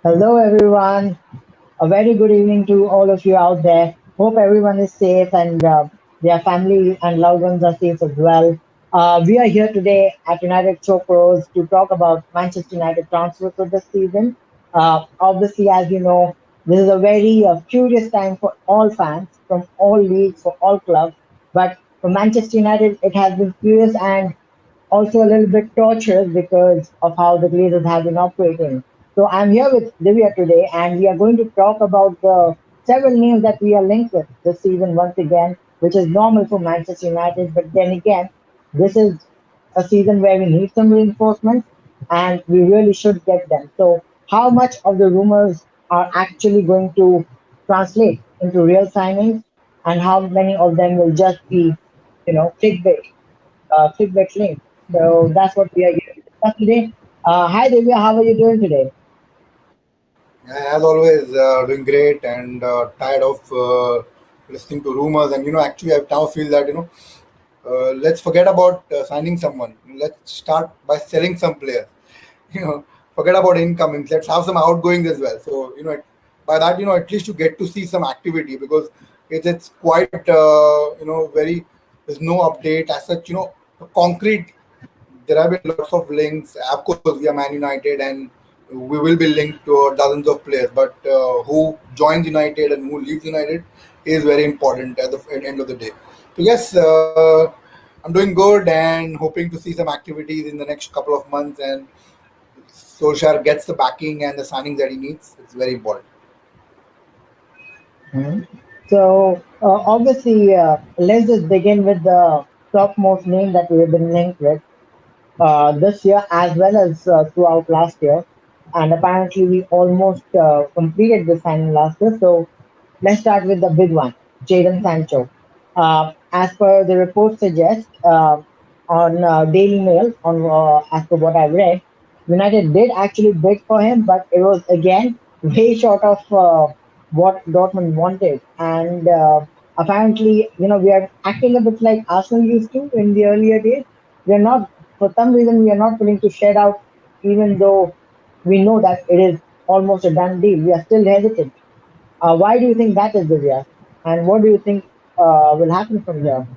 Hello, everyone. A very good evening to all of you out there. Hope everyone is safe and their family and loved ones are safe as well. We are here today at United Chokros to talk about Manchester United transfers for this season. Obviously, as you know, this is a very curious time for all fans from all leagues, for all clubs. But for Manchester United, it has been curious and also a little bit torturous because of how the Glazers have been operating. So I'm here with Divya today, and we are going to talk about the several names that we are linked with this season once again, which is normal for Manchester United. But then again, this is a season where we need some reinforcements, and we really should get them. So how much of the rumors are actually going to translate into real signings, and how many of them will just be, clickbait? Feedback link. So that's what we are here to discuss today. Hi Divya, how are you doing today? As always, doing great and tired of listening to rumors. And actually, I now feel that let's forget about signing someone. Let's start by selling some players. You know, forget about incomings. Let's have some outgoings as well. So by that at least you get to see some activity because it's quite very. There's no update as such. Concrete there have been lots of links. Of course, we are Man United and we will be linked to dozens of players. But who joins United and who leaves United is very important at the end of the day. So yes, I'm doing good and hoping to see some activities in the next couple of months. And Solskjaer gets the backing and the signings that he needs. It's very important. Mhm. So obviously, let's just begin with the topmost name that we have been linked with this year as well as throughout last year. And apparently, we almost completed the signing last year. So let's start with the big one, Jadon Sancho. As per the report suggests on Daily Mail, on as per what I've read, United did actually bid for him, but it was again way short of what Dortmund wanted. And apparently, we are acting a bit like Arsenal used to in the earlier days. We are not, for some reason, we are not willing to shed out, even though we know that it is almost a done deal. We are still hesitant. Why do you think that is, Divya? And what do you think will happen from here?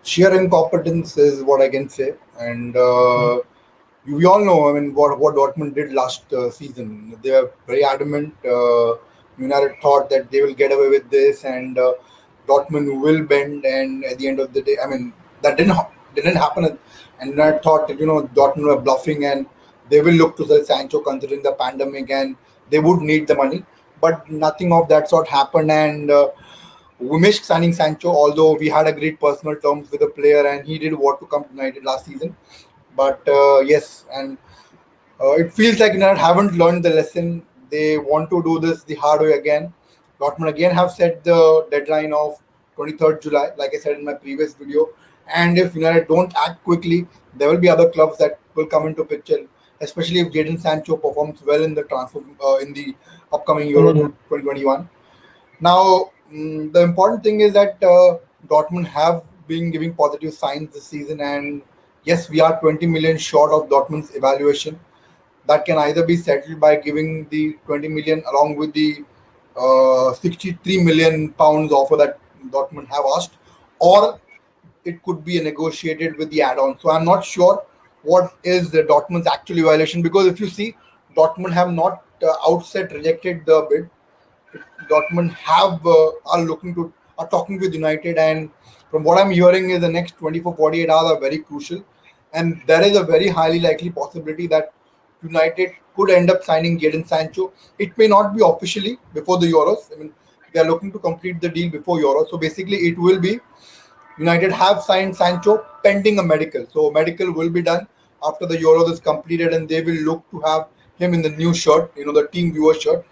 Sheer incompetence is what I can say. And we all know, I mean, what Dortmund did last season. They were very adamant. United thought that they will get away with this, and Dortmund will bend. And at the end of the day, I mean, that didn't happen. And United thought that Dortmund were bluffing, and they will look to sell Sancho considering the pandemic, and they would need the money. But nothing of that sort happened, and we missed signing Sancho. Although we had agreed personal terms with the player, and he did want to come to United last season. But yes, and it feels like United haven't learned the lesson. They want to do this the hard way again. Dortmund again have set the deadline of 23rd July, like I said in my previous video. And if United don't act quickly, there will be other clubs that will come into picture, especially if Jadon Sancho performs well in the transfer in the upcoming Euro Mhm. 2021. Now, the important thing is that Dortmund have been giving positive signs this season, and yes, we are 20 million short of Dortmund's evaluation. That can either be settled by giving the 20 million along with the 63 million pounds offer that Dortmund have asked, or it could be negotiated with the add-on. So I'm not sure what is the Dortmund's actual evaluation because if you see, Dortmund have not outset rejected the bid. Dortmund have are talking with United, and from what I'm hearing, is the next 24-48 hours are very crucial, and there is a very highly likely possibility that United could end up signing Jadon Sancho. It may not be officially before the Euros. I mean, they are looking to complete the deal before Euros, so basically it will be United have signed Sancho pending a medical. So medical will be done after the Euros is completed, and they will look to have him in the new shirt, the team viewer shirt.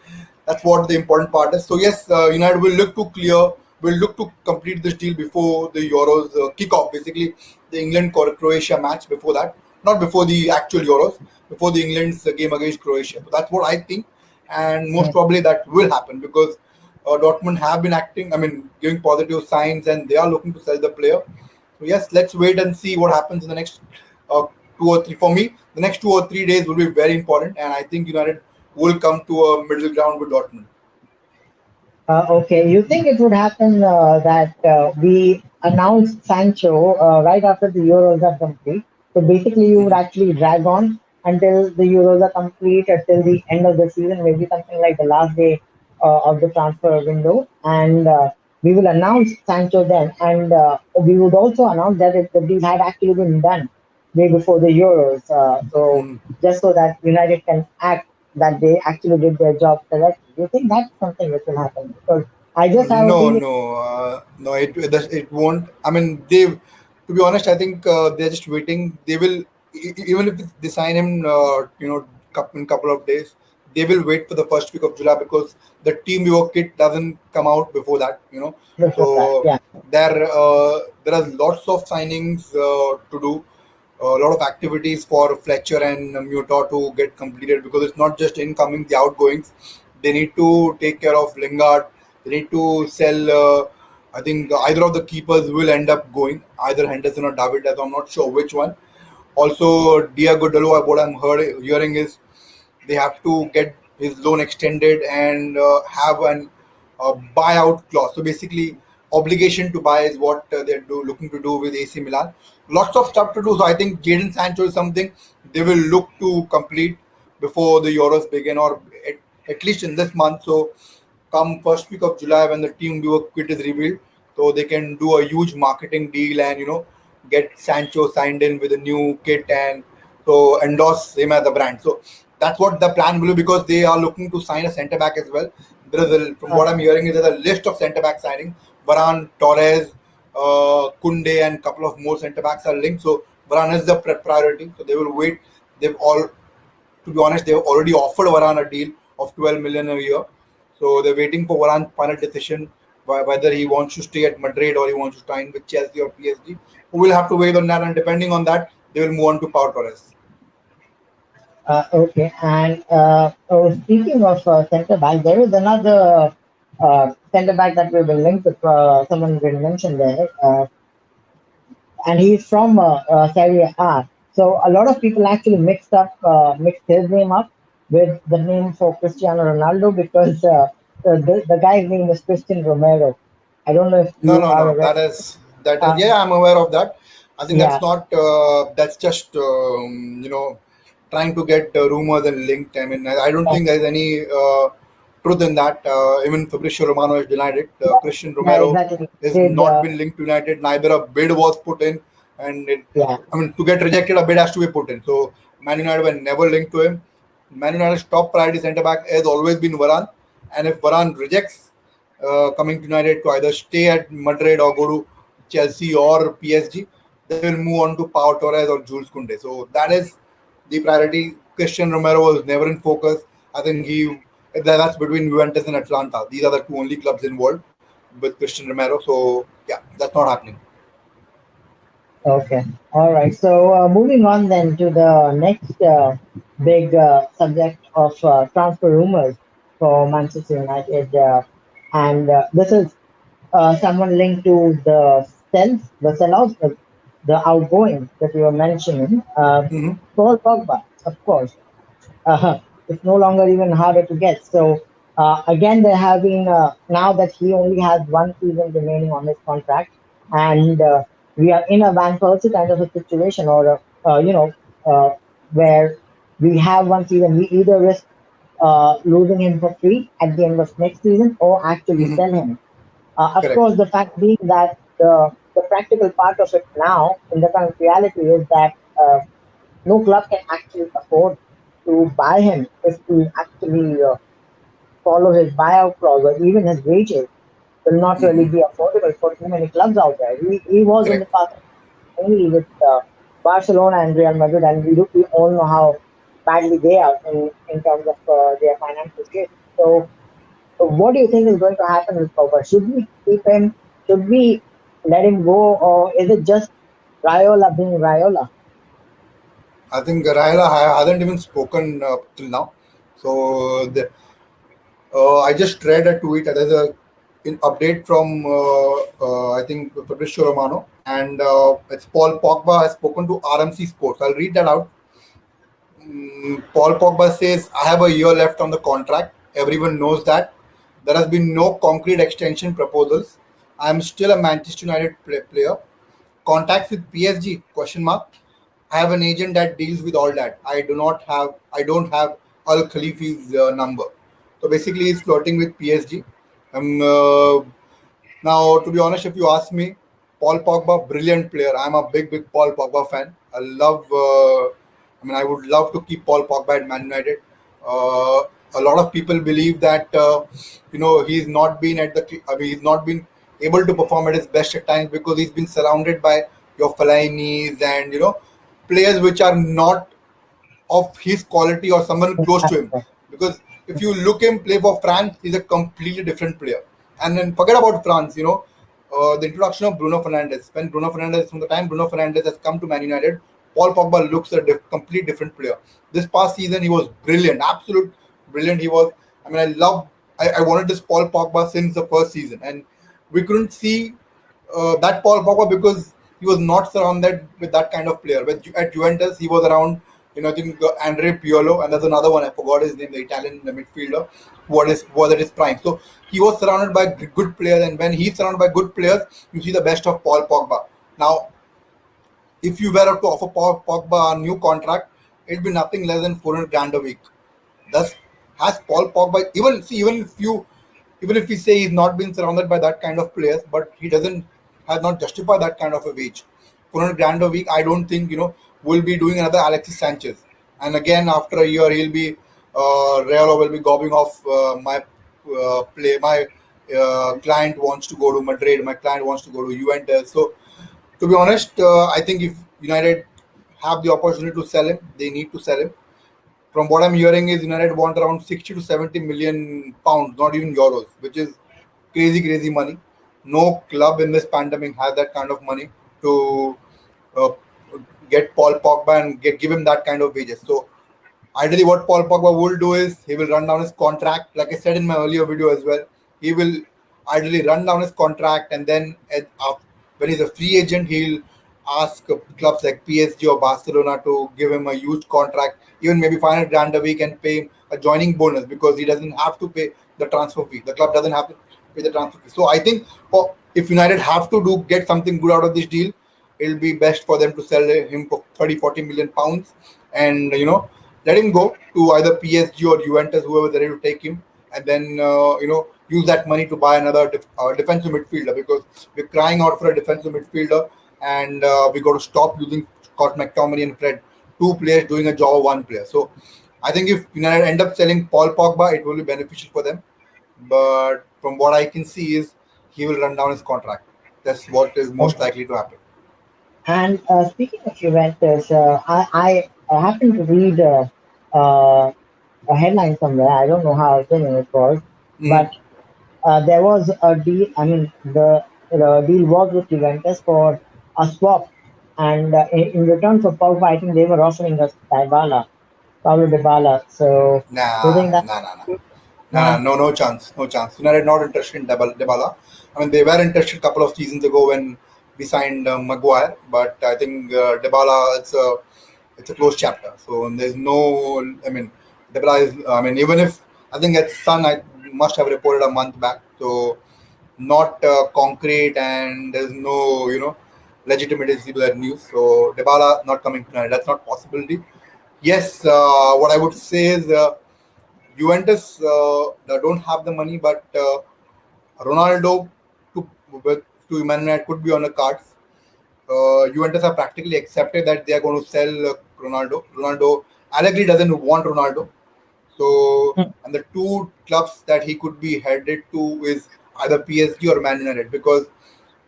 That's what the important part is. So yes, United will look to complete this deal before the Euros kick off. Basically, the England Croatia match before that, not before the actual Euros, before the England's game against Croatia. So that's what I think, and most probably that will happen because Dortmund have been acting, I mean, giving positive signs, and they are looking to sell the player. So yes, let's wait and see what happens in the next uh, 2 or 3. For me, the next 2 or 3 days will be very important, and I think United will come to a middle ground with Dortmund. Okay, you think it would happen that we announce Sancho right after the Euros are complete? So basically, you would actually drag on until the Euros are complete, until the end of the season, maybe something like the last day of the transfer window, and we will announce Sancho then, and we would also announce that the deal had actually been done way before the Euros. So Mhm. just so that United can act that they actually did their job correctly. Do you think that's something which will happen? Because I just have a No, feeling no, no. It won't. I mean, they. To be honest, I think they're just waiting. They will even if they sign him, in couple of days, they will wait for the first week of July because the team viewer kit doesn't come out before that. before that. So Yeah, there are lots of signings to do, a lot of activities for Fletcher and Muta to get completed because it's not just incoming, the outgoings. They need to take care of Lingard. They need to sell. I think either of the keepers will end up going, either Henderson or David. As I'm not sure which one. Also, Diego Dalot, what hearing is they have to get his loan extended and have an buyout clause. So basically, obligation to buy is what looking to do with AC Milan. Lots of stuff to do. So I think Jadon Sancho is something they will look to complete before the Euros begin, or at least in this month. So come first week of July when the team viewer quit is revealed, so they can do a huge marketing deal and get Sancho signed in with a new kit and so endorse him as a brand. So that's what the plan will be because they are looking to sign a centre back as well. From uh, what I'm hearing, is there's a list of centre back signing. Varane, Torres, Kunde, and a couple of more centre backs are linked. So Varane is the priority. So they will wait. They've all To be honest, they've already offered Varane a deal of 12 million a year. So they're waiting for Varane's final decision whether he wants to stay at Madrid or he wants to sign with Chelsea or PSG. We'll have to wait on that, and depending on that, they will move on to Pau Torres. okay, and speaking of centre back, there is another centre back that we've been linked with. Someone been mentioned there, and he's from Serie A. So a lot of people actually mixed his name up with the name for Cristiano Ronaldo because the guy's name is Christian Romero. I don't know if No, you no, are no. aware. That is. Uh, Yeah, I'm aware of that. I think that's yeah, not. That's just trying to get rumors and linked. I mean, I don't uh, think there's any truth in that. Even Fabrizio Romano has denied it. Christian yeah, Romero exactly. has Did not been linked to United. Neither a bid was put in, and yeah, I mean, to get rejected, a bid has to be put in. So Man United were never linked to him. Man United's top priority centre back has always been Varane, and if Varane rejects coming to United to either stay at Madrid or go to Chelsea or PSG, they will move on to Pau Torres or Jules Koundé. So that is the priority. Christian Romero was never in focus. I think that's between Juventus and Atlanta. These are the two only clubs involved with Christian Romero. So yeah, that's not happening. okay. All right. So moving on then to the next big subject of transfer rumors for Manchester United, and this is someone linked to the sellouts, the outgoing that you were mentioning. Hmm. Paul Pogba, of course. It's no longer even harder to get. So again, they're having now that he only has one season remaining on his contract, and we are in a Van Persie kind of a situation, or uh, where we have one season. We either risk losing him for free at the end of next season, or actually Hmm. sell him. Of Correct. course, the fact being that the practical part of it now in the current reality is that no club can actually afford to buy him if we actually follow his buyout clause or even his wages will not really Hmm. be affordable for too many clubs out there. He was in the Correct. past only with Barcelona and Real Madrid, and we all know how badly they are in terms of their financial case. So, what do you think is going to happen with Pogba? Should we keep him? Should we let him go, or is it just Raiola being Raiola? I think Raila hasn't even spoken till now. So I just read a tweet. There's a an update from I think Fabrizio Romano, and it's Paul Pogba has spoken to RMC Sports. I'll read that out. Paul Pogba says, I have a year left on the contract. Everyone knows that. There has been no concrete extension proposals. I am still a Manchester United player. Contacts with PSG? Question mark. I have an agent that deals with all that. I don't have Al Khalifi's number. So basically, he's flirting with PSG. Um, uh, Now, to be honest, if you ask me, Paul Pogba, brilliant player. I'm a big Paul Pogba fan. I would love to keep Paul Pogba at Man United. A lot of people believe that he's not been he's not been able to perform at his best at times because he's been surrounded by your Felainis and players which are not of his quality or someone close to him. Because if you look him play for France, he's a completely different player. And then forget about France, the introduction of Bruno Fernandes. When Bruno Fernandes, from the time Bruno Fernandes has come to Man United, Paul Pogba looks a complete different player. This past season, he was brilliant, absolute brilliant. He was. I wanted this Paul Pogba since the first season, and we couldn't see that Paul Pogba because he was not surrounded with that kind of player. At Juventus, he was around, I think Andre Piolo, and there's another one I forgot his name, the Italian midfielder, who was at his prime. So he was surrounded by good players, and when he's surrounded by good players, you see the best of Paul Pogba. Now, if you were to offer Paul Pogba a new contract, it'd be nothing less than 400 grand a week. Thus, has Paul Pogba even if we say he's not been surrounded by that kind of players, but he doesn't has not justified that kind of a wage. 400 grand a week, I don't think will be doing another Alexis Sanchez. And again, after a year, he'll be Real will be gobbing off my client wants to go to Madrid. My client wants to go to Juventus. So to be honest, I think if United have the opportunity to sell him, they need to sell him. From what I'm hearing, is United want around 60 to 70 million pounds, not even euros, which is crazy money. No club in this pandemic has that kind of money to uh, get Paul Pogba and give him that kind of wages. So ideally, what Paul Pogba will do is he will run down his contract. Like I said in my earlier video as well, he will ideally run down his contract, and then when he's a free agent, he'll ask clubs like PSG or Barcelona to give him a huge contract, even maybe 500 grand a week, and pay him a joining bonus because he doesn't have to pay the transfer fee. The club doesn't have to pay the transfer fee. So I think if United have to get something good out of this deal, it'll be best for them to sell him for 30, 40 million pounds, and let him go to either PSG or Juventus, whoever's ready to take him, and then use that money to buy another defensive midfielder because we're crying out for a defensive midfielder, and we got to stop using Scott McTominay and Fred, two players doing a job of one player. So I think if United end up selling Paul Pogba, it will be beneficial for them. But from what I can see is he will run down his contract. That's what is most likely to happen. And speaking of Juventus, I happened to read a headline somewhere. I don't know how genuine it was, Mm. but there was a deal. I mean, the deal was with Juventus for a swap, and in return for Pogba, I think they were offering us Paulo Dybala. So, do you think Nah, that? nah, nah, nah. Nah, No chance, no chance. United not interested in Dybala. I mean, they were interested a couple of seasons ago when we signed Maguire, but I think Dybala it's a closed chapter. So there's no. I mean, Dybala is. I mean, even if I think at Sun I must have reported a month back. So not concrete, and there's no legitimacy to that news. So Dybala not coming to United. That's not possibility. Yes, what I would say is. Juventus they don't have the money, but Ronaldo to to Man United could be on the cards. Juventus have practically accepted that they are going to sell Ronaldo. Allegri doesn't want Ronaldo, so and the two clubs that he could be headed to is either PSG or Man United because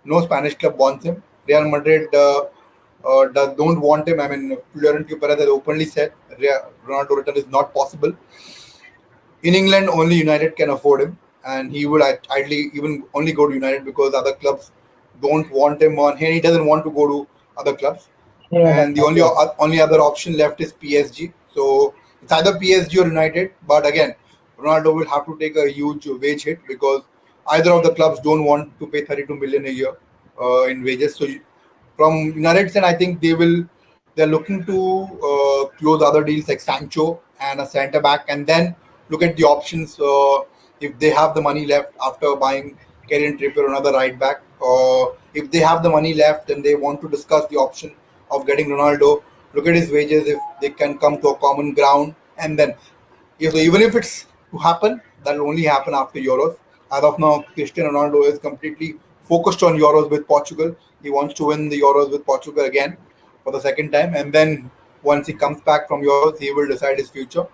no Spanish club wants him. Real Madrid don't want him. I mean, Florentino Perez has openly said Ronaldo return is not possible. In England, only United can afford him, and he would ideally even only go to United because other clubs don't want him on. He doesn't want to go to other clubs, you know, and the only yeah. only other option left is PSG. So it's either PSG or United. But again, Ronaldo will have to take a huge wage hit because either of the clubs don't want to pay 32 million a year in wages. So from United's end, I think they will They're looking to close other deals like Sancho and a centre back, and then look at the options if they have the money left after buying Kieran Trippier or another right back. If they have the money left and they want to discuss the option of getting Ronaldo, look at his wages if they can come to a common ground, and then even if it's to happen, that will only happen after Euros. As of now, Cristiano Ronaldo is completely focused on Euros with Portugal. He wants to win the Euros with Portugal again for the second time, and then once he comes back from Euros, he will decide his future.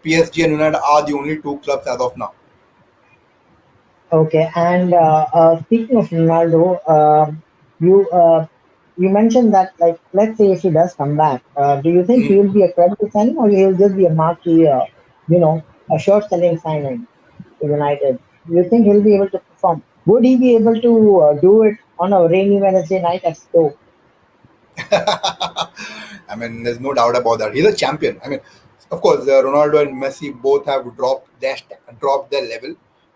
PSG and United are the only two clubs as of now. Okay, and speaking of Ronaldo, you you mentioned that, like, let's say if he does come back, do you think he Mm. will be a credible signing, or he'll just be a marquee, you know, a short-selling signing to United? Do you think he'll be able to perform? Would he be able to do it on a rainy Wednesday night at Stoke? I mean, there's no doubt about that. He's a champion. I mean, of course, Ronaldo and Messi both have dropped their level,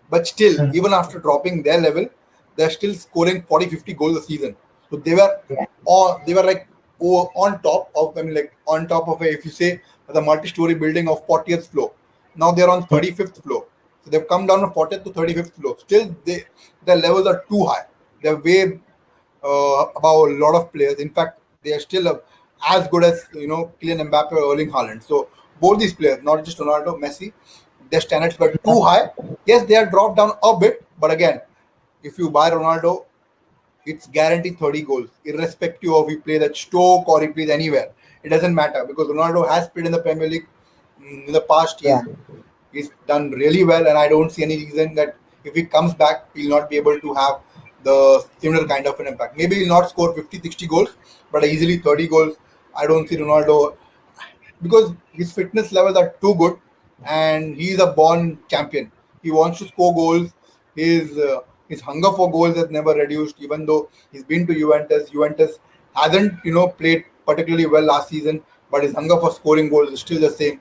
but still, Mhm. even after dropping their level, they're still scoring 40, 50 goals a season. So Yeah, they were like on top of, I mean, like on top of a, if you say the multi-story building of 40th floor. Now they're on mhm. 35th floor. So they've come down from 40th to 35th floor. Still, their levels are too high. They're way about a lot of players. In fact, they are still as good as Kylian Mbappe or Erling Haaland. So both these players, not just Ronaldo, Messi, their standards were too high. Yes, they are dropped down a bit, but again, if you buy Ronaldo, it's guaranteed 30 goals, irrespective of he plays at Stoke or he plays anywhere. It doesn't matter because Ronaldo has played in the Premier League in the past. Yeah, He's done really well, and I don't see any reason that if he comes back, he'll not be able to have the similar kind of an impact. Maybe he'll not score 50, 60 goals, but easily 30 goals. I don't see Ronaldo because his fitness levels are too good, and he's a born champion. He wants to score goals. His hunger for goals has never reduced, even though he's been to Juventus. Juventus hasn't played particularly well last season, but his hunger for scoring goals is still the same.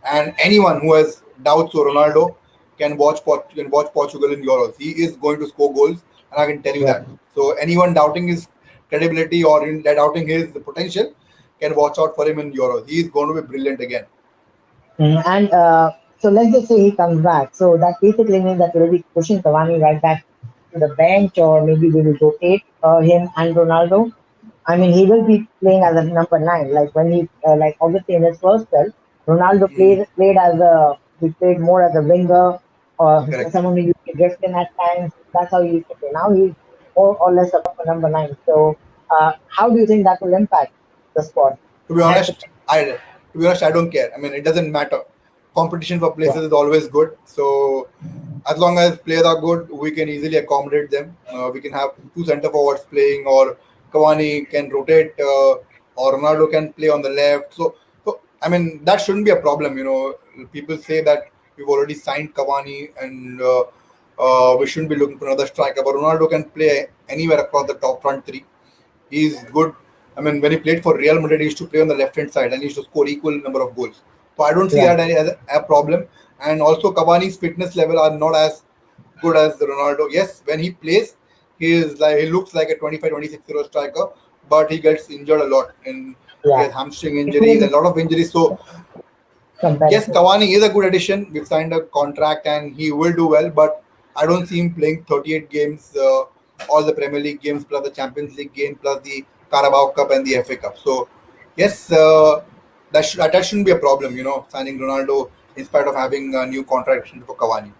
And anyone who has doubts of Ronaldo can watch Portugal in Euros. He is going to score goals, and I can tell you yeah. that. So anyone doubting his credibility or doubting his potential can watch out for him in Euros. He is going to be brilliant again. And so let's just say he comes back. So that basically means that we'll be pushing Cavani right back to the bench, or maybe we will rotate him and Ronaldo. I mean, he will be playing as a number nine. Like when he, like obviously in his first spell, Ronaldo Mm, played as a he played more as a winger or correct. someone who used to drift in at times. That's how he used to play. Now he's more or less a proper number nine. So how do you think that will impact the squad? To be And honest, I don't care. I mean, it doesn't matter. Competition for yeah, places is always good. So as long as players are good, we can easily accommodate them. We can have two centre forwards playing, or Cavani can rotate, or Ronaldo can play on the left. So I mean that shouldn't be a problem. People say that we've already signed Cavani and we shouldn't be looking for another striker, but Ronaldo can play anywhere across the top front three. He's good. I mean, when he played for Real Madrid, he used to play on the left hand side and he used to score equal number of goals. So I don't see yeah, that as a problem. And also, Cavani's fitness level are not as good as Ronaldo. Yes, when he plays, he looks like a 25, 26 year old striker, but he gets injured a lot and he yeah. has hamstring It injuries is and a lot of injuries. So yes, competitive. Cavani is a good addition. We've signed a contract and he will do well, but I don't see him playing 38 games, all the Premier League games, plus the Champions League game, plus the Carabao Cup and the FA Cup. So, yes, that shouldn't be a problem, signing Ronaldo in spite of having a new contract extension for Cavani.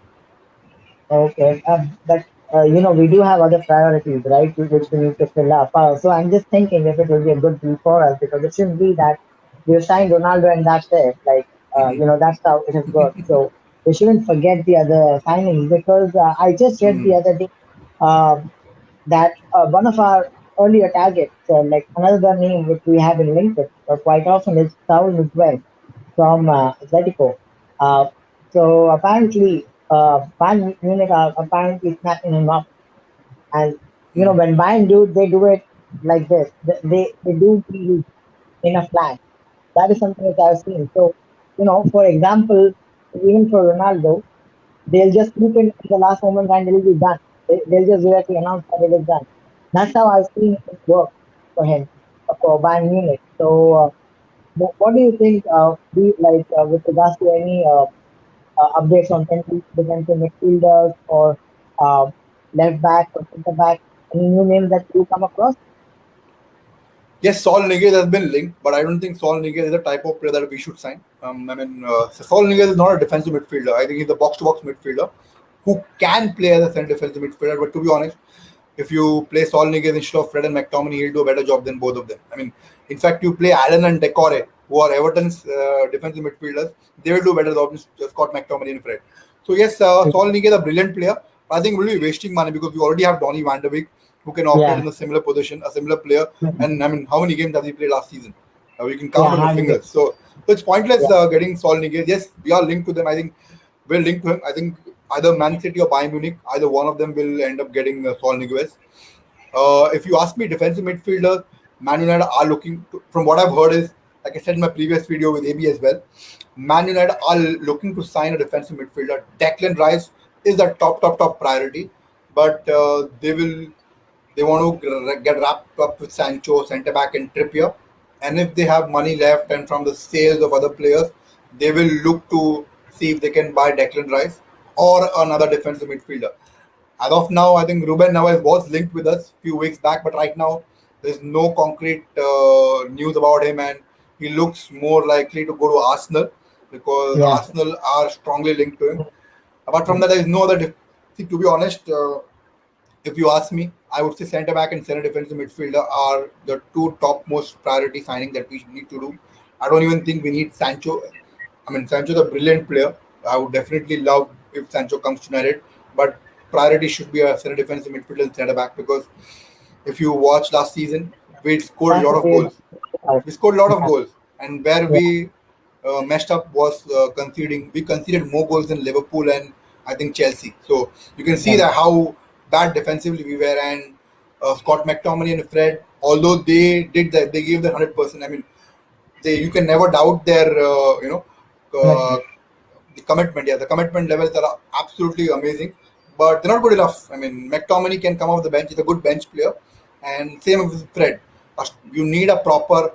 Okay, but we do have other priorities, right, which we need to fill up. So I'm just thinking if it will be a good deal for us, because it shouldn't be that we signed Ronaldo and that's it. Like, Hmm. that's how it has worked. So we shouldn't forget the other signings, because I just read Hmm. the other day um that one of our earlier targets, like another name which we have in LinkedIn quite often, is Saul Miguel from Atletico. Uh, so apparently, Bayern Munich are apparently snapping him up. And Hmm. when Bayern do, they do it like this. They do deals in a flash. That is something that I've seen. So, for example, even for Ronaldo, they'll just keep it in the last moment and it'll be done. They'll just directly announce that it is done. That's how I've seen it work for him, for Bayern Munich. So What do you think? With regards to any updates on defensive midfielders or uh, left back or centre back? Any new names that you come across? Yes, Saul Niguez has been linked, but I don't think Saul Niguez is the type of player that we should sign. Saul Niguez is not a defensive midfielder. I think he's a box-to-box midfielder who can play as a centre defensive midfielder. But to be honest, if you play Saul Niguez instead of Fred and McTominay, he'll do a better job than both of them. I mean, in fact, you play Allen and Decore, who are Everton's defensive midfielders, they will do better job than Scott McTominay and Fred. So yes, Saul Niguez is a brilliant player. I think we'll be wasting money because we already have Donny van de Beek, who can operate Yeah, in a similar position, a similar player. And I mean, how many games has he played last season? We can count yeah, on your hardly. fingers. So it's pointless Yeah, getting Saul Niguez. Yes, we are linked to them. I think we're linked to him. I think either Man City or Bayern Munich, either one of them will end up getting Saul Niguez. If you ask me, defensive midfielder, Man United are looking. From what I've heard is, like I said in my previous video with AB as well, Man United are looking to sign a defensive midfielder. Declan Rice is the top priority, but they want to get wrapped up with Sancho, centre back, and Trippier. And if they have money left and from the sales of other players, they will look to see if they can buy Declan Rice or another defensive midfielder. As of now, I think Ruben Neves was linked with us a few weeks back, but right now there's no concrete news about him, and he looks more likely to go to Arsenal because yeah, Arsenal are strongly linked to him. Apart from that, there is no other. See, to be honest, if you ask me, I would say centre back and centre defensive midfielder are the two top most priority signing that we need to do. I don't even think we need Sancho. I mean, Sancho's a brilliant player. I would definitely love if Sancho comes to United, but priority should be a centre defensive midfielder and centre back because if you watch last season, we scored a lot Sancho of Deal. goals. We scored a lot of Yeah, goals, and where yeah, we messed up was conceding. We conceded more goals than Liverpool and I think Chelsea. So you can see yeah, that how bad defensively we were. And Scott McTominay and Fred, although they did that, they gave the 100%. I mean, they you can never doubt their uh, commitment. the commitment. Yeah, the commitment levels are absolutely amazing, but they're not good enough. I mean, McTominay can come off the bench; he's a good bench player, and same with Fred. You need a proper.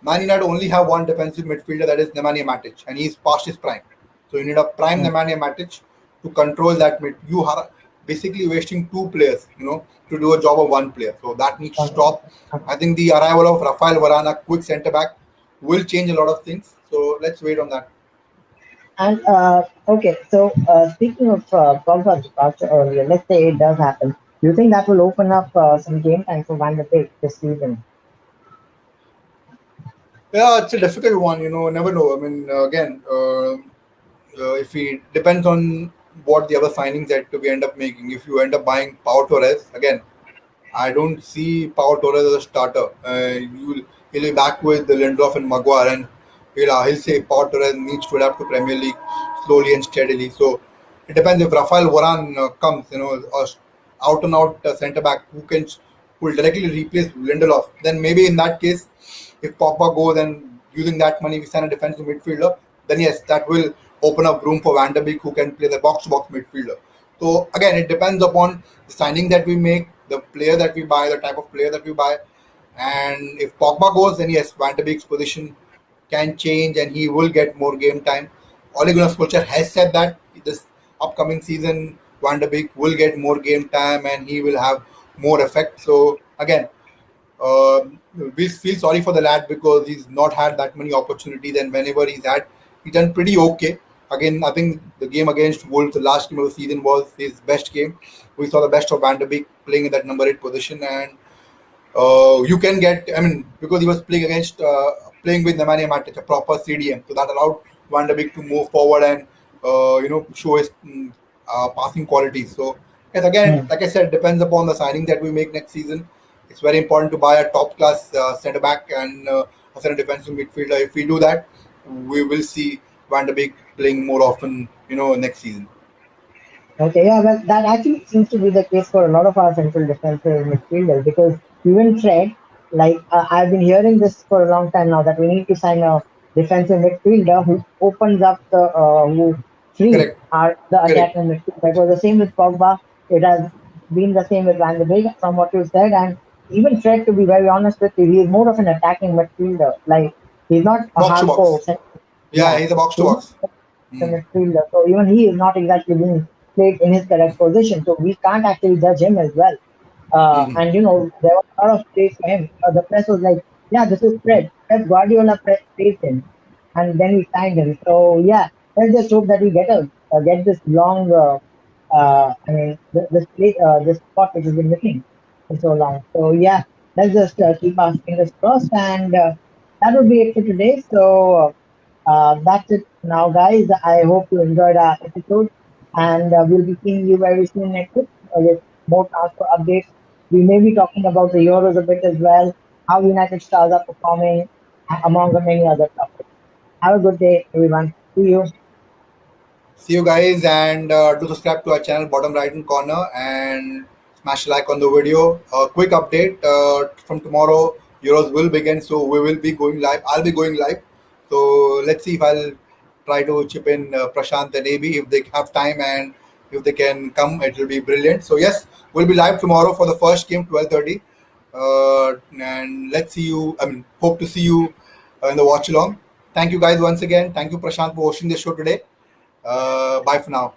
Man United only have one defensive midfielder, that is Nemanja Matic, and he's past his prime. So you need a prime Yeah, Nemanja Matic to control that mid. You are basically wasting two players, to do a job of one player. So that needs to okay, stop. okay. I think the arrival of Rafael Varane, a quick centre back, will change a lot of things. So let's wait on that. And okay, so speaking of Pogba's departure earlier, let's say it does happen. Do you think that will open up some game time for Van der Beek this season? Yeah, it's a difficult one. Never know. I mean, again, if we depends on what the other signings that we end up making. If you end up buying Pau Torres again, I don't see Pau Torres as a starter. He'll be back with the Lindelof and Maguire, and he'll say Pau Torres needs to adapt to Premier League slowly and steadily. So it depends if Rafael Varane comes, out and out centre back who will directly replace Lindelof. Then maybe in that case, if Pogba goes and using that money we sign a defensive midfielder, then yes, that will open up room for Van der Beek who can play the box to box midfielder. So again, it depends upon the signing that we make, the player that we buy, the type of player that we buy, and if Pogba goes, then yes, Van der Beek's position can change and he will get more game time. Ole Gunnar Solskjaer has said that this upcoming season, Van der Beek will get more game time and he will have more effect. So again, uh, we feel sorry for the lad because he's not had that many opportunities, and whenever he's had, he's done pretty okay. Again, I think the game against Wolves, the last game of the season, was his best game. We saw the best of Van der Beek playing in that number 8 position, and you can get, I mean, because he was playing with Nemanja Matic, a proper CDM, so that allowed Van der Beek to move forward and show his passing qualities. So yes, again, Hmm. like I said, depends upon the signing that we make next season. It's very important to buy a top class centre back and a centre defensive midfielder. If we do that, we will see Van der Beek playing more often, next season. Okay, yeah, well, that actually seems to be the case for a lot of our central defensive midfielders because even Fred, I've been hearing this for a long time now that we need to sign a defensive midfielder who opens up who frees Correct, the correct. attacking midfielder. It was the same with Pogba. It has been the same with Van der Beek, from what you said, and even Fred, to be very honest with you, he is more of an attacking midfielder. Like He's not a Box to hardcore box. center. Yeah, Yeah, he's a box to he's not box. a midfielder. So even he is not exactly being played in his correct position. So we can't actually judge him as well. And there was a lot of praise for him. The press was like, "Yeah, this is Pep Guardiola praised him, and then we signed him." So yeah, let's just hope that we get this long. This spot which has been missing for so long. So yeah, let's just keep our fingers crossed, and that would be it for today. So that's it now, guys. I hope you enjoyed our episode, and we'll be seeing you very soon next week with more transfer updates. We may be talking about the Euros a bit as well, how United stars are performing, among the many other topics. Have a good day, everyone. See you. See you guys, and do subscribe to our channel, bottom right hand corner, and smash like on the video. Quick update from tomorrow, Euros will begin, so we will be going live. I'll be going live. So let's see if I'll try to chip in Prashant and AB if they have time and if they can come, it will be brilliant. So yes, we'll be live tomorrow for the first game, 12:30, and let's see you. I mean, hope to see you in the watch along. Thank you guys once again. Thank you, Prashant, for hosting the show today. Bye for now.